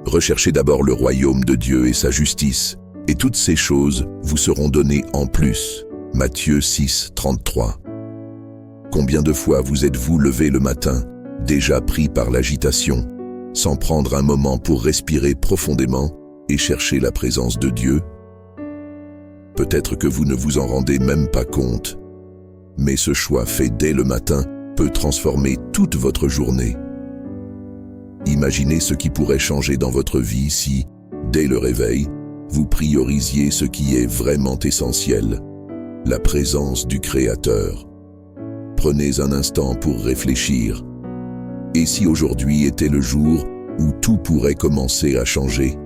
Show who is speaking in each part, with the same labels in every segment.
Speaker 1: Recherchez d'abord le royaume de Dieu et sa justice, et toutes ces choses vous seront données en plus. Matthieu 6, 33. Combien de fois vous êtes-vous levé le matin, déjà pris par l'agitation, sans prendre un moment pour respirer profondément et chercher la présence de Dieu? Peut-être que vous ne vous en rendez même pas compte, mais ce choix fait dès le matin peut transformer toute votre journée. Imaginez ce qui pourrait changer dans votre vie si, dès le réveil, vous priorisiez ce qui est vraiment essentiel, la présence du Créateur. Prenez un instant pour réfléchir. Et si aujourd'hui était le jour où tout pourrait commencer à changer?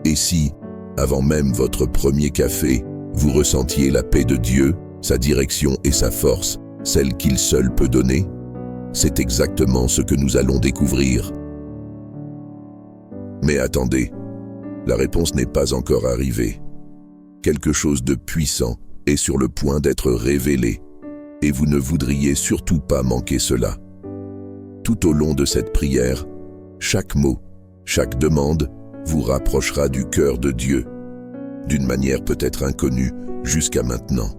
Speaker 1: Et si, avant même votre premier café, vous ressentiez la paix de Dieu, sa direction et sa force, celle qu'il seul peut donner? C'est exactement ce que nous allons découvrir. Mais attendez, la réponse n'est pas encore arrivée. Quelque chose de puissant est sur le point d'être révélé, et vous ne voudriez surtout pas manquer cela. Tout au long de cette prière, chaque mot, chaque demande vous rapprochera du cœur de Dieu, d'une manière peut-être inconnue jusqu'à maintenant.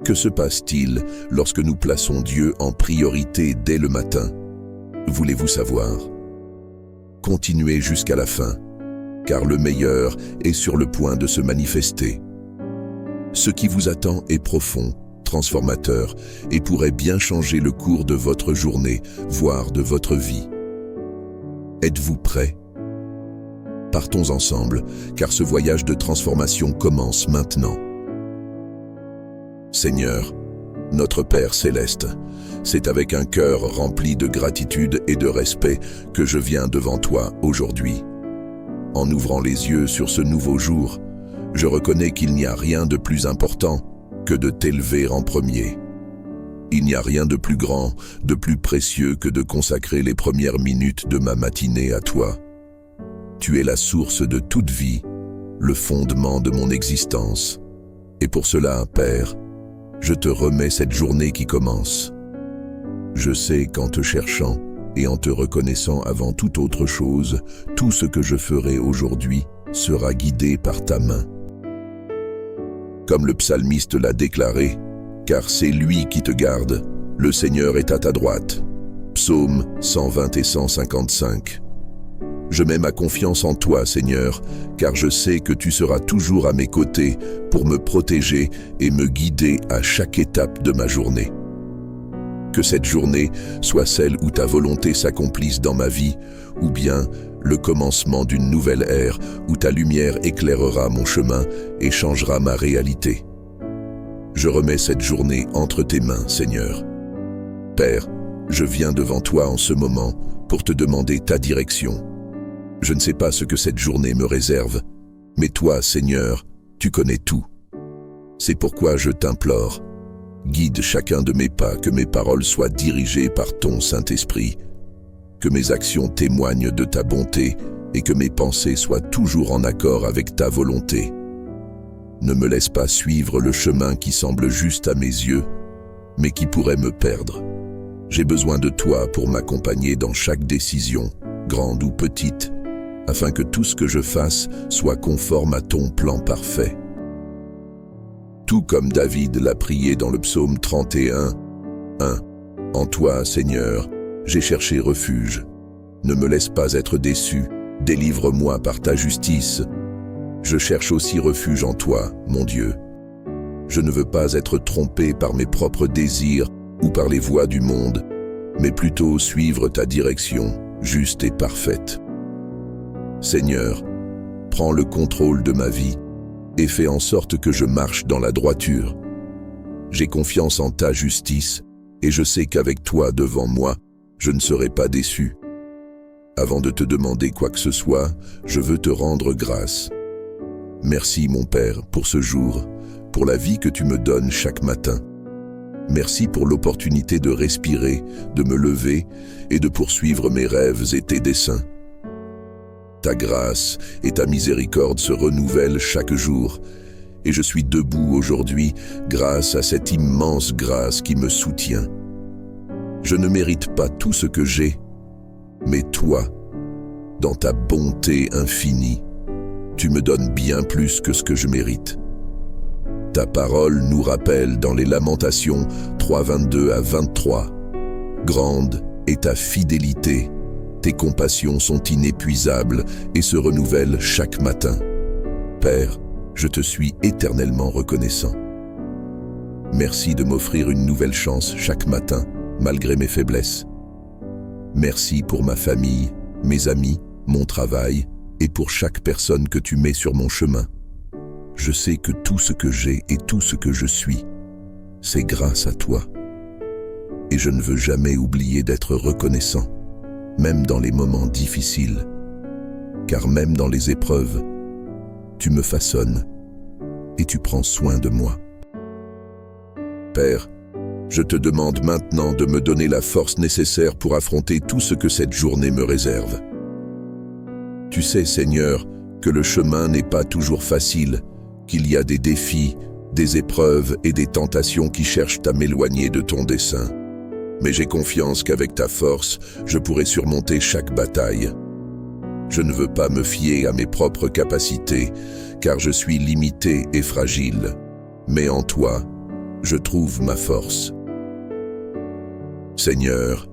Speaker 1: Que se passe-t-il lorsque nous plaçons Dieu en priorité dès le matin? Voulez-vous savoir? Continuez jusqu'à la fin, car le meilleur est sur le point de se manifester. Ce qui vous attend est profond, transformateur, et pourrait bien changer le cours de votre journée, voire de votre vie. Êtes-vous prêts? Partons ensemble, car ce voyage de transformation commence maintenant. Seigneur, notre Père céleste, c'est avec un cœur rempli de gratitude et de respect que je viens devant toi aujourd'hui. En ouvrant les yeux sur ce nouveau jour, je reconnais qu'il n'y a rien de plus important que de t'élever en premier. Il n'y a rien de plus grand, de plus précieux que de consacrer les premières minutes de ma matinée à toi. Tu es la source de toute vie, le fondement de mon existence. Et pour cela, Père, je te remets cette journée qui commence. Je sais qu'en te cherchant et en te reconnaissant avant toute autre chose, tout ce que je ferai aujourd'hui sera guidé par ta main. Comme le psalmiste l'a déclaré, car c'est lui qui te garde, le Seigneur est à ta droite. Psaume 120 et 155. Je mets ma confiance en toi, Seigneur, car je sais que tu seras toujours à mes côtés pour me protéger et me guider à chaque étape de ma journée. Que cette journée soit celle où ta volonté s'accomplisse dans ma vie, ou bien le commencement d'une nouvelle ère où ta lumière éclairera mon chemin et changera ma réalité. Je remets cette journée entre tes mains, Seigneur. Père, je viens devant toi en ce moment pour te demander ta direction. Je ne sais pas ce que cette journée me réserve, mais toi, Seigneur, tu connais tout. C'est pourquoi je t'implore. Guide chacun de mes pas, que mes paroles soient dirigées par ton Saint-Esprit, que mes actions témoignent de ta bonté et que mes pensées soient toujours en accord avec ta volonté. Ne me laisse pas suivre le chemin qui semble juste à mes yeux, mais qui pourrait me perdre. J'ai besoin de toi pour m'accompagner dans chaque décision, grande ou petite, afin que tout ce que je fasse soit conforme à ton plan parfait. Tout comme David l'a prié dans le psaume 31, 1. En toi, Seigneur, j'ai cherché refuge. Ne me laisse pas être déçu, délivre-moi par ta justice. Je cherche aussi refuge en toi, mon Dieu. Je ne veux pas être trompé par mes propres désirs ou par les voies du monde, mais plutôt suivre ta direction, juste et parfaite. Seigneur, prends le contrôle de ma vie et fais en sorte que je marche dans la droiture. J'ai confiance en ta justice et je sais qu'avec toi devant moi, je ne serai pas déçu. Avant de te demander quoi que ce soit, je veux te rendre grâce. Merci mon Père pour ce jour, pour la vie que tu me donnes chaque matin. Merci pour l'opportunité de respirer, de me lever et de poursuivre mes rêves et tes desseins. Ta grâce et ta miséricorde se renouvellent chaque jour, et je suis debout aujourd'hui grâce à cette immense grâce qui me soutient. Je ne mérite pas tout ce que j'ai, mais toi, dans ta bonté infinie, tu me donnes bien plus que ce que je mérite. Ta parole nous rappelle dans les Lamentations 3, 22 à 23. Grande est ta fidélité, tes compassions sont inépuisables et se renouvellent chaque matin. Père, je te suis éternellement reconnaissant. Merci de m'offrir une nouvelle chance chaque matin, malgré mes faiblesses. Merci pour ma famille, mes amis, mon travail et pour chaque personne que tu mets sur mon chemin. Je sais que tout ce que j'ai et tout ce que je suis, c'est grâce à toi. Et je ne veux jamais oublier d'être reconnaissant, même dans les moments difficiles, car même dans les épreuves, tu me façonnes et tu prends soin de moi. Père, je te demande maintenant de me donner la force nécessaire pour affronter tout ce que cette journée me réserve. Tu sais, Seigneur, que le chemin n'est pas toujours facile, qu'il y a des défis, des épreuves et des tentations qui cherchent à m'éloigner de ton dessein. Mais j'ai confiance qu'avec ta force, je pourrai surmonter chaque bataille. Je ne veux pas me fier à mes propres capacités, car je suis limité et fragile. Mais en toi, je trouve ma force. Seigneur,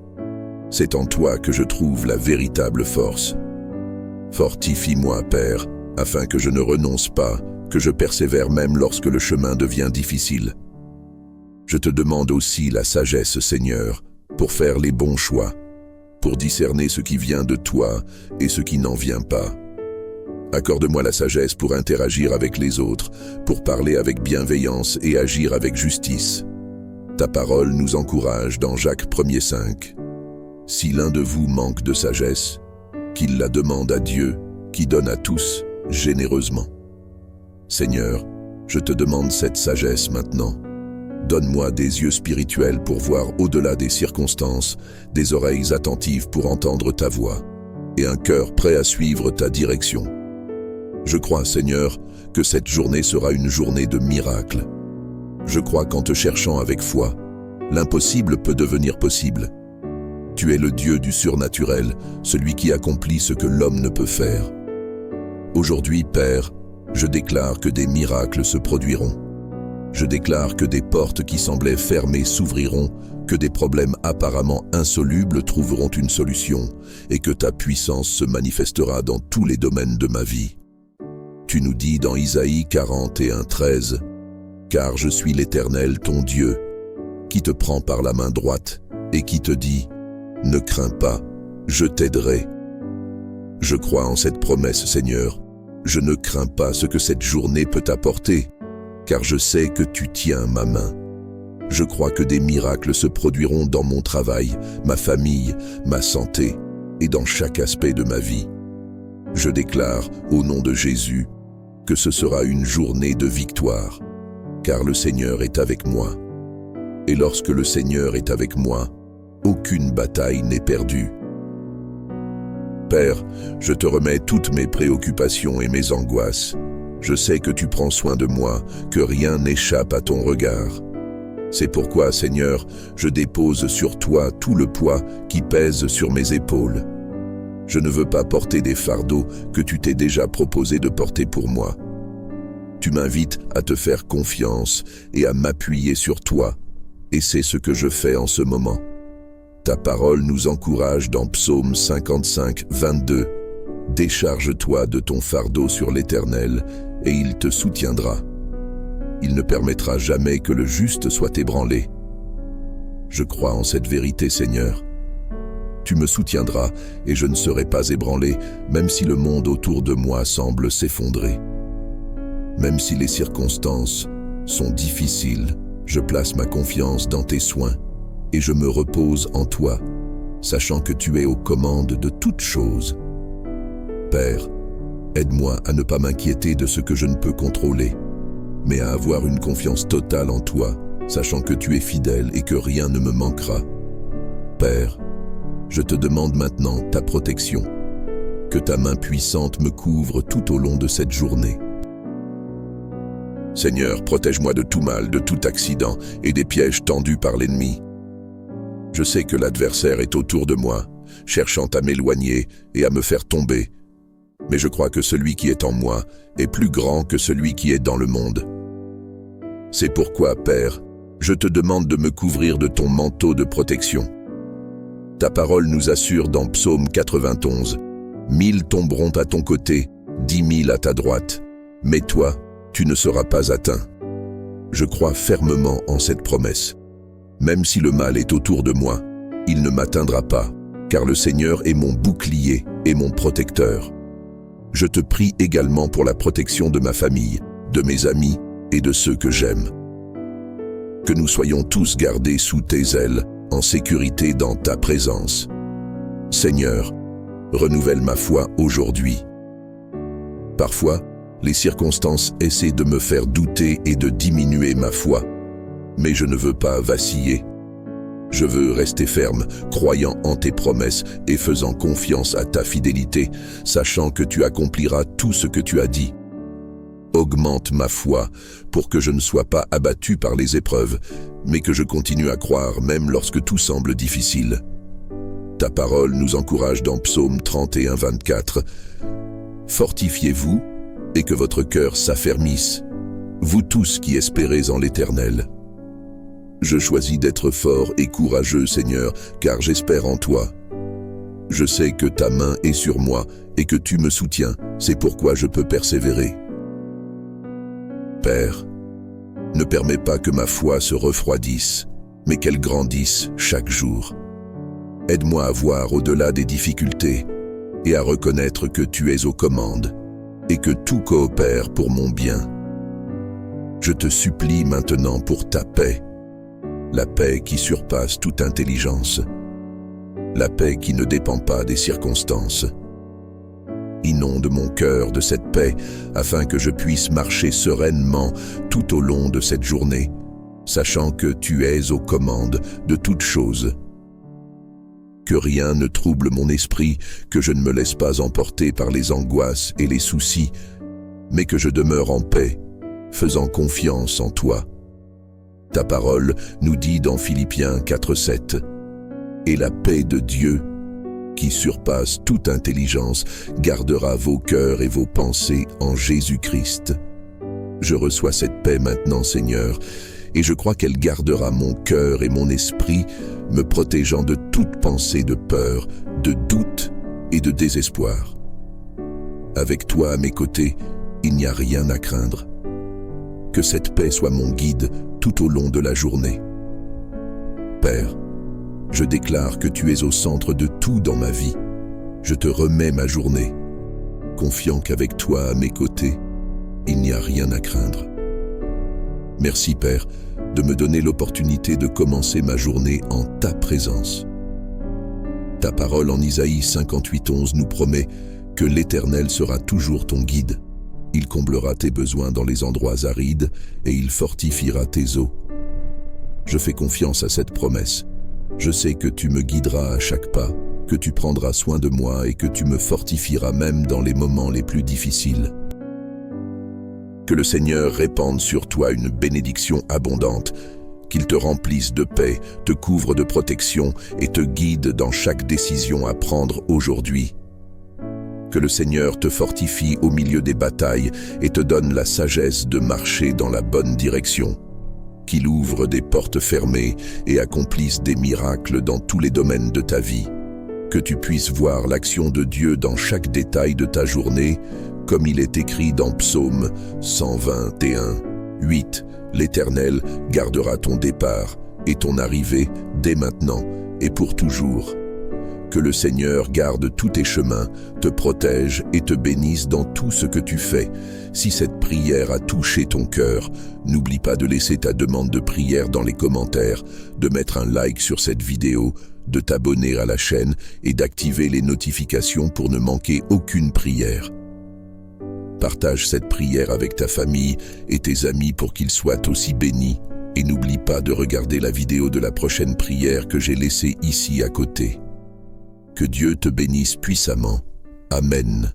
Speaker 1: c'est en toi que je trouve la véritable force. Fortifie-moi, Père, afin que je ne renonce pas, que je persévère même lorsque le chemin devient difficile. Je te demande aussi la sagesse, Seigneur, pour faire les bons choix, pour discerner ce qui vient de toi et ce qui n'en vient pas. Accorde-moi la sagesse pour interagir avec les autres, pour parler avec bienveillance et agir avec justice. Ta parole nous encourage dans Jacques 1,5. Si l'un de vous manque de sagesse, qu'il la demande à Dieu, qui donne à tous généreusement. Seigneur, je te demande cette sagesse maintenant. Donne-moi des yeux spirituels pour voir au-delà des circonstances, des oreilles attentives pour entendre ta voix, et un cœur prêt à suivre ta direction. Je crois, Seigneur, que cette journée sera une journée de miracles. Je crois qu'en te cherchant avec foi, l'impossible peut devenir possible. Tu es le Dieu du surnaturel, celui qui accomplit ce que l'homme ne peut faire. Aujourd'hui, Père, je déclare que des miracles se produiront. Je déclare que des portes qui semblaient fermées s'ouvriront, que des problèmes apparemment insolubles trouveront une solution et que ta puissance se manifestera dans tous les domaines de ma vie. Tu nous dis dans Isaïe 41:13, « Car je suis l'Éternel, ton Dieu, qui te prend par la main droite et qui te dit, « Ne crains pas, je t'aiderai. » Je crois en cette promesse, Seigneur. Je ne crains pas ce que cette journée peut apporter, car je sais que tu tiens ma main. Je crois que des miracles se produiront dans mon travail, ma famille, ma santé et dans chaque aspect de ma vie. Je déclare, au nom de Jésus, que ce sera une journée de victoire, car le Seigneur est avec moi. Et lorsque le Seigneur est avec moi, aucune bataille n'est perdue. Père, je te remets toutes mes préoccupations et mes angoisses. Je sais que tu prends soin de moi, que rien n'échappe à ton regard. C'est pourquoi, Seigneur, je dépose sur toi tout le poids qui pèse sur mes épaules. Je ne veux pas porter des fardeaux que tu t'es déjà proposé de porter pour moi. Tu m'invites à te faire confiance et à m'appuyer sur toi, et c'est ce que je fais en ce moment. Ta parole nous encourage dans Psaume 55:22. « Décharge-toi de ton fardeau sur l'Éternel, et il te soutiendra. Il ne permettra jamais que le juste soit ébranlé. » Je crois en cette vérité, Seigneur. Tu me soutiendras, et je ne serai pas ébranlé, même si le monde autour de moi semble s'effondrer. Même si les circonstances sont difficiles, je place ma confiance dans tes soins, et je me repose en toi, sachant que tu es aux commandes de toutes choses. Père, aide-moi à ne pas m'inquiéter de ce que je ne peux contrôler, mais à avoir une confiance totale en toi, sachant que tu es fidèle et que rien ne me manquera. Père, je te demande maintenant ta protection, que ta main puissante me couvre tout au long de cette journée. Seigneur, protège-moi de tout mal, de tout accident et des pièges tendus par l'ennemi. Je sais que l'adversaire est autour de moi, cherchant à m'éloigner et à me faire tomber. Mais je crois que celui qui est en moi est plus grand que celui qui est dans le monde. C'est pourquoi, Père, je te demande de me couvrir de ton manteau de protection. Ta parole nous assure dans Psaume 91, « 1000 tomberont à ton côté, 10 000 à ta droite, mais toi, tu ne seras pas atteint. » Je crois fermement en cette promesse. Même si le mal est autour de moi, il ne m'atteindra pas, car le Seigneur est mon bouclier et mon protecteur. Je te prie également pour la protection de ma famille, de mes amis et de ceux que j'aime. Que nous soyons tous gardés sous tes ailes, en sécurité dans ta présence. Seigneur, renouvelle ma foi aujourd'hui. Parfois, les circonstances essaient de me faire douter et de diminuer ma foi, mais je ne veux pas vaciller. Je veux rester ferme, croyant en tes promesses et faisant confiance à ta fidélité, sachant que tu accompliras tout ce que tu as dit. Augmente ma foi pour que je ne sois pas abattu par les épreuves, mais que je continue à croire même lorsque tout semble difficile. Ta parole nous encourage dans Psaume 31, 24. « Fortifiez-vous et que votre cœur s'affermisse, vous tous qui espérez en l'Éternel. » Je choisis d'être fort et courageux, Seigneur, car j'espère en toi. Je sais que ta main est sur moi et que tu me soutiens, c'est pourquoi je peux persévérer. Père, ne permets pas que ma foi se refroidisse, mais qu'elle grandisse chaque jour. Aide-moi à voir au-delà des difficultés et à reconnaître que tu es aux commandes et que tout coopère pour mon bien. Je te supplie maintenant pour ta paix, la paix qui surpasse toute intelligence, la paix qui ne dépend pas des circonstances. Inonde mon cœur de cette paix afin que je puisse marcher sereinement tout au long de cette journée, sachant que tu es aux commandes de toutes choses. Que rien ne trouble mon esprit, que je ne me laisse pas emporter par les angoisses et les soucis, mais que je demeure en paix, faisant confiance en toi. Ta parole nous dit dans Philippiens 4:7, « Et la paix de Dieu, qui surpasse toute intelligence, gardera vos cœurs et vos pensées en Jésus-Christ. » Je reçois cette paix maintenant, Seigneur, et je crois qu'elle gardera mon cœur et mon esprit, me protégeant de toute pensée de peur, de doute et de désespoir. Avec toi à mes côtés, il n'y a rien à craindre. Que cette paix soit mon guide tout au long de la journée. Père, je déclare que tu es au centre de tout dans ma vie. Je te remets ma journée, confiant qu'avec toi à mes côtés, il n'y a rien à craindre. Merci Père, de me donner l'opportunité de commencer ma journée en ta présence. Ta parole en Isaïe 58:11 nous promet que l'Éternel sera toujours ton guide. Il comblera tes besoins dans les endroits arides et il fortifiera tes eaux. Je fais confiance à cette promesse. Je sais que tu me guideras à chaque pas, que tu prendras soin de moi et que tu me fortifieras même dans les moments les plus difficiles. Que le Seigneur répande sur toi une bénédiction abondante, qu'il te remplisse de paix, te couvre de protection et te guide dans chaque décision à prendre aujourd'hui. Que le Seigneur te fortifie au milieu des batailles et te donne la sagesse de marcher dans la bonne direction. Qu'il ouvre des portes fermées et accomplisse des miracles dans tous les domaines de ta vie. Que tu puisses voir l'action de Dieu dans chaque détail de ta journée, comme il est écrit dans Psaume 121:8. L'Éternel gardera ton départ et ton arrivée dès maintenant et pour toujours. Que le Seigneur garde tous tes chemins, te protège et te bénisse dans tout ce que tu fais. Si cette prière a touché ton cœur, n'oublie pas de laisser ta demande de prière dans les commentaires, de mettre un like sur cette vidéo, de t'abonner à la chaîne et d'activer les notifications pour ne manquer aucune prière. Partage cette prière avec ta famille et tes amis pour qu'ils soient aussi bénis. Et n'oublie pas de regarder la vidéo de la prochaine prière que j'ai laissée ici à côté. Que Dieu te bénisse puissamment. Amen.